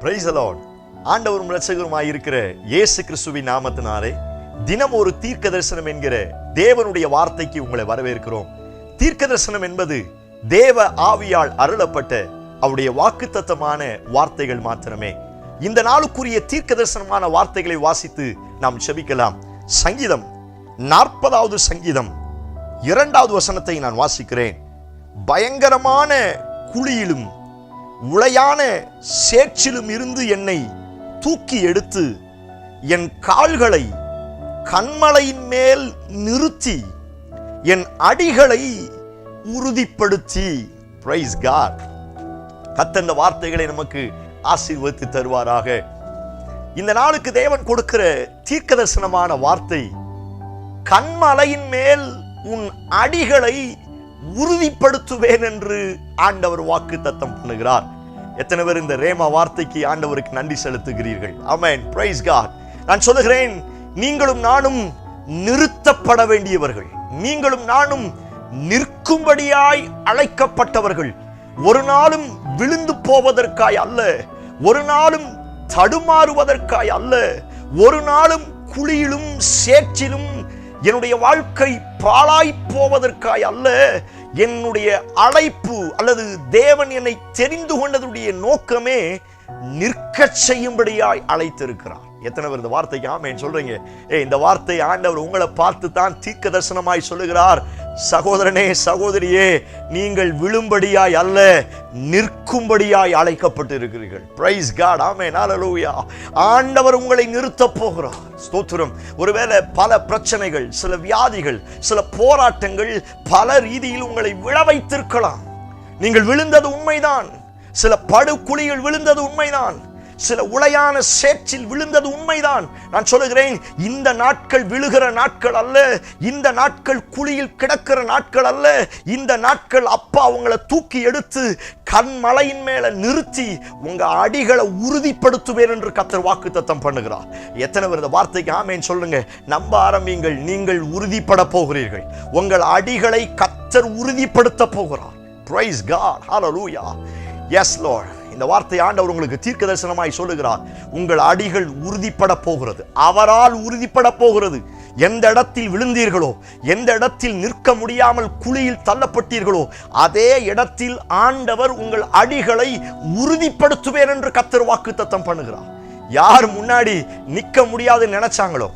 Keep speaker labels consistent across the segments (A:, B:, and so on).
A: Price the Lord. ஆண்டவரும் இரட்சகருமாய் இருக்கிற இயேசு கிறிஸ்துவின் நாமத்தினாலே தினம் ஒரு தீர்க்க தரிசனம் என்கிற தேவனுடைய வார்த்தைக்கு உங்களை வரவேற்கிறோம். தீர்க்க தரிசனம் என்பது தேவ ஆவியால் அருளப்பட்ட அவருடைய வாக்குத்தத்தமான வார்த்தைகள் மாத்திரமே. இந்த நாளுக்குரிய தீர்க்க தரிசனமான வார்த்தைகளை வாசித்து நாம் செபிக்கலாம். சங்கீதம் 40வது சங்கீதம் 2வது வசனத்தை நான் வாசிக்கிறேன். பயங்கரமான குழியிலும் உளையான சேற்றிலும் இருந்து என்னை தூக்கி எடுத்து என் கால்களை கன்மலையின் மேல் நிறுத்தி என் அடிகளை உறுதிப்படுத்தி. Praise God. கர்த்தர் இந்த வார்த்தைகளை நமக்கு ஆசீர்வதித்து தருவாராக. இந்த நாளுக்கு தேவன் கொடுக்கிற தீர்க்க தரிசனமான வார்த்தை, கன்மலையின் மேல் உன் அடிகளை உறுதிப்படுத்துவேன் என்று ஆண்டவர் வாக்கு தத்தம் பண்ணுகிறார். எத்தனை பேர் இந்த ரேமா வார்த்தைக்கு ஆண்டவருக்கு நன்றி செலுத்துகிறீர்கள்? ஆமென். Praise God. நான் சொல்லுகிறேன், நீங்களும் நானும் நிறுத்தப்பட வேண்டியவர்கள், நீங்களும் நானும் நிற்கும்படியாய் அழைக்கப்பட்டவர்கள். ஒரு நாளும் விழுந்து போவதற்காய் அல்ல, ஒரு நாளும் தடுமாறுவதற்காய் அல்ல, ஒரு நாளும் குழியிலும் சேற்றிலும் என்னுடைய வாழ்க்கை பாழாய் போவதற்காய் அல்ல. என்னுடைய அழைப்பு அல்லது தேவன் என்னை தெரிந்து கொண்டதுடைய நோக்கமே நிற்க செய்யும்படியாய் அழைத்திருக்கிறார். எத்தனை பேர் இந்த வார்த்தைக்கு ஆமென் சொல்றீங்க? இந்த வார்த்தை ஆண்டவர் உங்களை பார்த்து தான் தீர்க்க தரிசனமாய் சொல்லுகிறார். சகோதரனே, சகோதரியே, நீங்கள் விழும்படியாய் அல்ல, நிற்கும்படியாய் அழைக்கப்பட்டு இருக்கிறீர்கள். Praise God. ஆமென். ஹல்லேலூயா. ஆண்டவர் உங்களை நிறுத்த போகிறார். ஸ்தோத்திரம். ஒருவேளை பல பிரச்சனைகள், சில வியாதிகள், சில போராட்டங்கள் பல ரீதியில் உங்களை விழ வைத்திருக்கலாம். நீங்கள் விழுந்தது உண்மைதான். சில படுகுழிகள் விழுந்தது உண்மைதான். சில உளையான சேற்றில் விழுந்தது உண்மைதான். நான் சொல்லுகிறேன், இந்த நாட்கள் விழுகிற நாட்கள் அல்ல, இந்த நாட்கள் குழியில் கிடக்கிற நாட்கள் அல்ல. இந்த நாட்கள் அப்பா உங்களை தூக்கி எடுத்து கன்மலையின் மேல நிறுத்தி உங்க அடிகளை உறுதிப்படுத்துவேன் என்று கர்த்தர் வாக்குத்தத்தம் பண்ணுகிறார். எத்தனை பேர் இந்த வார்த்தைக்கு ஆமென் சொல்லுங்க? நம்ப ஆரம்பிங்கள். நீங்கள் உறுதிப்பட போகிறீர்கள். உங்கள் அடிகளை கர்த்தர் உறுதிப்படுத்த போகிறார். Praise God. ஹல்லேலூயா. Yes Lord. இந்த வார்த்தை ஆண்டவர் உங்களுக்கு தீர்க்க தரிசனமாய் சொல்லுகிறார். உங்கள் அடிகள் உறுதிப்பட போகிறது. அவரால் உறுதிப்பட போகிறது. எந்த இடத்தில் விழுந்தீர்களோ, எந்த இடத்தில் நிற்க முடியாமல் குழியில் தள்ளப்பட்டீர்களோ, அதே இடத்தில் ஆண்டவர் உங்கள் அடிகளை உறுதிப்படுத்துவேன் என்று கர்த்தர் வாக்குத்தத்தம் பண்ணுகிறார். யார் முன்னாடி நிற்க முடியாதுன்னு நினைச்சாங்களோ,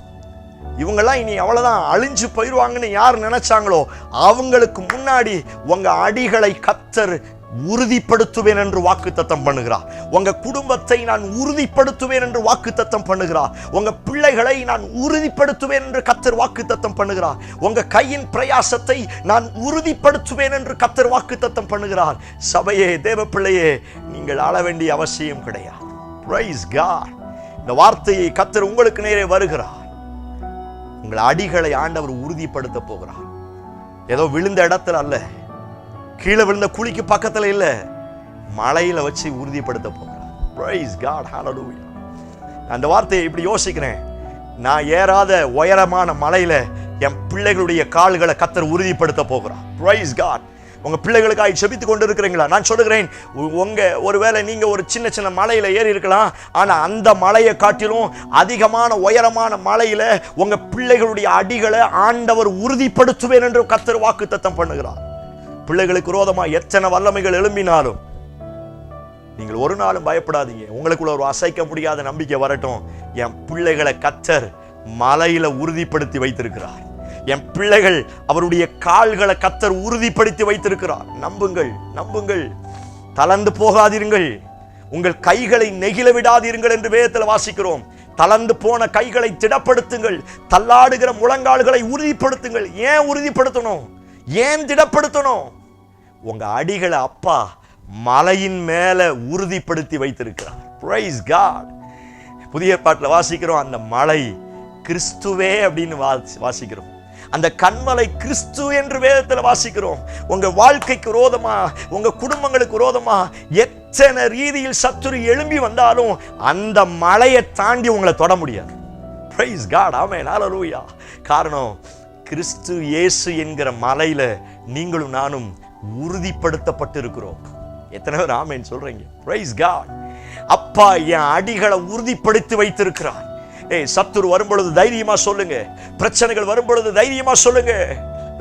A: இவங்கெல்லாம் இனி அவ்வளவுதான் அழிஞ்சு போயிடுவாங்கன்னு யார் நினைச்சாங்களோ, அவங்களுக்கு முன்னாடி உங்க அடிகளை கர்த்தர் உறுதிப்படுத்துவேன் என்று வாக்குத்தத்தம் பண்ணுகிறார். உங்க குடும்பத்தை நான் உறுதிப்படுத்துவேன் என்று வாக்குத்தத்தம் பண்ணுகிறார். உங்க பிள்ளைகளை நான் உறுதிப்படுத்துவேன் என்று கர்த்தர் வாக்குத்தத்தம் பண்ணுகிறார். உங்க கையின் பிரயாசத்தை நான் உறுதிப்படுத்துவேன் என்று கர்த்தர் வாக்குத்தத்தம் பண்ணுகிறார். சபையே, தேவ பிள்ளையே, நீங்கள் ஆள வேண்டிய அவசியம் கிடையாது. Praise God. இந்த வார்த்தையை கர்த்தர் உங்களுக்கு நேரே வருகிறார். உங்கள் அடிகளை ஆண்டவர் உறுதிப்படுத்த போகிறார். ஏதோ விழுந்த இடத்துல அல்ல, கீழே விழுந்த குழிக்கு பக்கத்துல இல்ல, மலையில வச்சு உறுதிப்படுத்த போகிறார். Praise God. ஹல்லேலூயா. அந்த வார்த்தையை இப்படி யோசிக்கிறேன், நான் ஏறாத உயரமான மலையில என் பிள்ளைகளுடைய கால்களை கர்த்தர் உறுதிப்படுத்த போகிறார். Praise God. உங்க பிள்ளைகளுக்காக செபித்து கொண்டு இருக்கிறீங்களா? நான் சொல்லுகிறேன், உங்க ஒருவேளை நீங்க ஒரு சின்ன சின்ன மலையில ஏறி இருக்கலாம், ஆனா அந்த மலையை காட்டிலும் அதிகமான உயரமான மலையில உங்க பிள்ளைகளுடைய அடிகளை ஆண்டவர் உறுதிப்படுத்துவேன் என்று கர்த்தர் வாக்குத்தத்தம் பண்ணுகிறார். பிள்ளைகளுக்கு விரோதமா எத்தனை வல்லமைகள் எழும்பினாலும் நீங்கள் ஒரு நாளும் பயப்படாதீங்க. உங்களுக்குள்ள ஒரு அசைக்க முடியாத நம்பிக்கை வரட்டும். என் பிள்ளைகளை கர்த்தர் மலையில உறுதிப்படுத்தி வைத்திருக்கிறார். என் பிள்ளைகள் அவருடைய கால்களை கர்த்தர் உறுதிப்படுத்தி வைத்திருக்கிறார். நம்புங்கள், நம்புங்கள். தளர்ந்து போகாதீர்கள். உங்கள் கைகளை நெகிழ விடாதீர்கள் என்று வேதத்தில் வாசிக்கிறோம். தளர்ந்து போன கைகளை திடப்படுத்துங்கள். தள்ளாடுகிற முழங்கால்களை உறுதிப்படுத்துங்கள். ஏன் உறுதிப்படுத்தணும்? ஏன் திடப்படுத்தணும்? உங்க அடிகளை அப்பா மலையின் மேல உறுதிப்படுத்தி வைத்திருக்கிறார். Praise God. புதிய ஏற்பாட்டில் வாசிக்கிறோம், அந்த மலை கிறிஸ்துவே அப்படின்னு வாசிக்கிறோம். அந்த கன்மலை கிறிஸ்து என்று வேதத்தில் வாசிக்கிறோம். உங்க வாழ்க்கைக்கு விரோதமா, உங்க குடும்பங்களுக்கு விரோதமா எத்தனை ரீதியில் சத்துரு எழும்பி வந்தாலும் அந்த மலையை தாண்டி உங்களை தொட முடியாது. Praise God. ஆமென். ஹல்லேலூயா. காரணம், கிறிஸ்து இயேசு என்கிற மலையில நீங்களும் நானும் உறுதிப்படுத்தப்பட்டிருக்கிறோம். எத்தனை பேர் ஆமென் சொல்றீங்க? Praise God. அப்பா என் அடிகளை உறுதிப்படுத்தி வைத்திருக்கிறார். சத்துரு வரும்பொழுது தைரியமா சொல்லுங்க, பிரச்சனைகள் வரும்பொழுது தைரியமா சொல்லுங்க.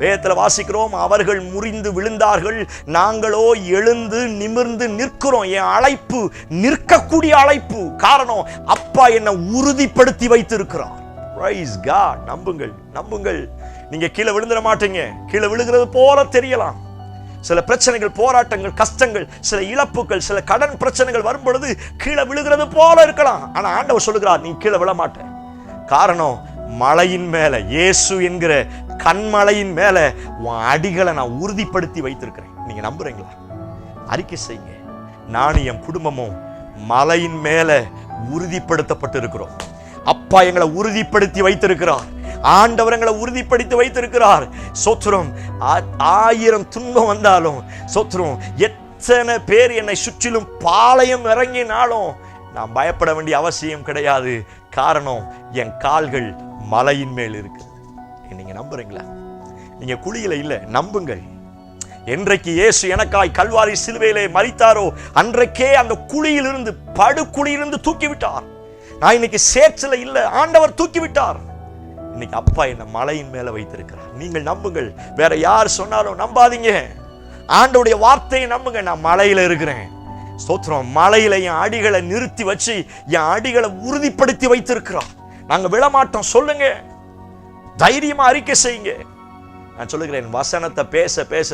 A: வேதத்தில் வாசிக்கிறோம், அவர்கள் முறிந்து விழுந்தார்கள், நாங்களோ எழுந்து நிமிர்ந்து நிற்கிறோம். என் அழைப்பு நிற்கக்கூடிய அழைப்பு. காரணம், அப்பா என்னை உறுதிப்படுத்தி வைத்திருக்கிறார். Praise God. நம்புங்கள், நம்புங்கள். நீங்க கீழே விழுந்துட மாட்டீங்க. கீழே விழுகிறது போல தெரியலாம். சில பிரச்சனைகள், போராட்டங்கள், கஷ்டங்கள், சில இழப்புகள், சில கடன் பிரச்சனைகள் வரும் பொழுது கீழே விழுகிறது போல இருக்கலாம். ஆனா ஆண்டவர் சொல்லுகிறார், நீ கீழே விழ மாட்டேன். காரணம், மலையின் மேல, இயேசு என்கிற கண்மலையின் மேல உன் அடிகளை நான் உறுதிப்படுத்தி வைத்திருக்கிறேன். நீங்க நம்புறீங்களா? அறிக்கை செய்யுங்க. நானும் என் குடும்பமும் மலையின் மேல உறுதிப்படுத்தப்பட்டு இருக்கிறோம். அப்பா எங்களை உறுதிப்படுத்தி வைத்திருக்கிறார். ஆண்டவர் எங்களை உறுதிப்படுத்தி வைத்திருக்கிறார். சோத்திரம். 1000 துன்பம் வந்தாலும் சோத்திரம், எத்தனை பேர் என்னை சுற்றிலும் பாளையம் இறங்கினாலும் நான் பயப்பட வேண்டிய அவசியம் கிடையாது. காரணம், என் கால்கள் மலையின் மேல் இருக்கு. நீங்க நம்புறீங்களா? நீங்க குழியில இல்ல, நம்புங்கள். என்றைக்கு இயேசு எனக்காய் கல்வாரி சிலுவையிலே மரித்தாரோ அன்றைக்கே அந்த குழியிலிருந்து, படுகுழியிலிருந்து தூக்கி விட்டார். நான் இன்னைக்கு சேற்றில இல்ல, ஆண்டவர் தூக்கி விட்டார். இன்னைக்கு அப்பா என்ன மலையின் மேல வைத்திருக்கிறார். நீங்கள் நம்புங்கள். வேற யார் சொன்னாலும் நம்பாதீங்க. ஆண்டவருடைய வார்த்தையை நம்புங்க. நான் மலையில இருக்கிறேன். ஸ்தோத்திரம். மலையில என் அடிகளை நிறுத்தி வச்சு என் அடிகளை உறுதிப்படுத்தி வைத்திருக்கிறார். நாங்க விழமாட்டோம். சொல்லுங்க, தைரியமா அறிக்கை செய்யுங்க. நான் சொல்லுகிறேன், வசனத்தை பேச பேச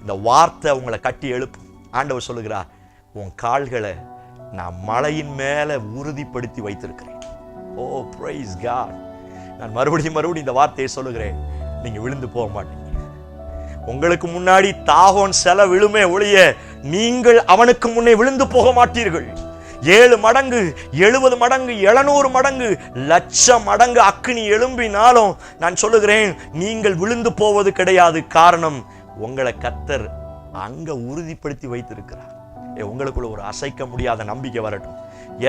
A: இந்த வார்த்தை உங்களை கட்டி எழுப்பும். ஆண்டவர் சொல்லுகிறார், உன் கால்களை நான் மலையின் மேல உறுதிப்படுத்தி வைத்திருக்கிறேன். ஓ பிரைஸ் காட். நான் மறுபடியும் இந்த வார்த்தையை சொல்லுகிறேன், நீங்க விழுந்து போக மாட்டீங்க. உங்களுக்கு முன்னாடி தாகோன் சில விழுமே ஒழிய நீங்கள் அவனுக்கு முன்னே விழுந்து போக மாட்டீர்கள். 7 மடங்கு, 70 மடங்கு, 700 மடங்கு, 1,00,000 மடங்கு அக்கினி எழும்பினாலும் நான் சொல்லுகிறேன், நீங்கள் விழுந்து போவது கிடையாது. காரணம், உங்களை கர்த்தர் அங்க உறுதிப்படுத்தி வைத்திருக்கிறார். உங்களுக்குள்ள ஒரு அசைக்க முடியாத நம்பிக்கை வரட்டும்.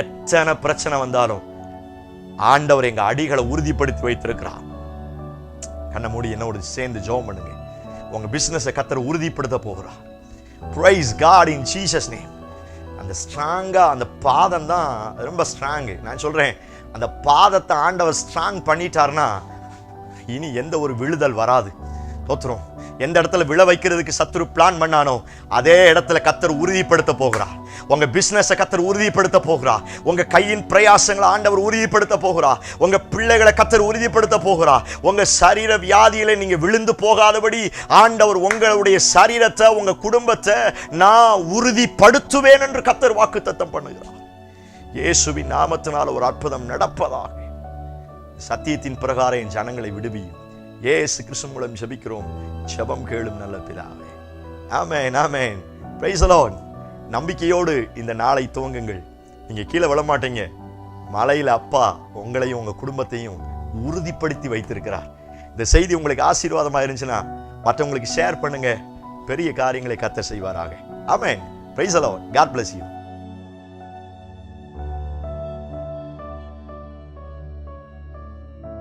A: எத்தனை பிரச்சனை வந்தாலும் ஆண்டவர் எங்க அடிகளை உறுதிப்படுத்தி வைத்திருக்கிறார். கண்ண மூடி என்னோட சேர்ந்து ஜெபம் பண்ணுங்க. உங்க பிசினஸை கர்த்தர் உறுதிப்படுத்த போகிறார். Praise God in Jesus name. அந்த ஸ்ட்ராங்கா, அந்த பாதம் தான் ரொம்ப ஸ்ட்ராங்கு. நான் சொல்றேன், அந்த பாதத்தை ஆண்டவர் ஸ்ட்ராங் பண்ணிட்டார்னா இனி எந்த ஒரு விழுதல் வராது. தோத்துரும். எந்த இடத்துல விழ வைக்கிறதுக்கு சத்துரு பிளான் பண்ணானோ அதே இடத்துல கர்த்தர் உறுதிப்படுத்த போகிறார். உங்க பிசினஸை கர்த்தர் உறுதிப்படுத்த போகிறார். உங்க கையின் பிரயாசங்களை ஆண்டவர் உறுதிப்படுத்த போகிறார். உங்க பிள்ளைகளை கர்த்தர் உறுதிப்படுத்த போகிறார். உங்க சரீர வியாதியில நீங்க விழுந்து போகாதபடி ஆண்டவர் உங்களுடைய சரீரத்தை, உங்க குடும்பத்தை நான் உறுதிப்படுத்துவேன் என்று கர்த்தர் வாக்குத்தத்தம் பண்ணுகிறார். இயேசுவின் நாமத்தினால் ஒரு அற்புதம் நடப்பதாக. சத்தியத்தின் பிரகாரம் என் ஜனங்களை விடுவியும். இயேசு கிறிஸ்து மூலம் ஜெபிக்கிறோம். ஜெபம் கேளும் நல்ல பிதாவே. ஆமென், ஆமென். Praise the Lord. நம்பிக்கையோடு இந்த நாளை துவங்குங்கள். நீங்க கீழே விழ மாட்டீங்க. மலையில அப்பா உங்களையும் உங்க குடும்பத்தையும் உறுதிப்படுத்தி வைத்திருக்கிறார். இந்த செய்தி உங்களுக்கு ஆசீர்வாதமா இருந்துச்சுன்னா மற்றவங்களுக்கு ஷேர் பண்ணுங்க. பெரிய காரியங்களை கர்த்தர் செய்வாராக. ஆமென். Praise the Lord. God bless you.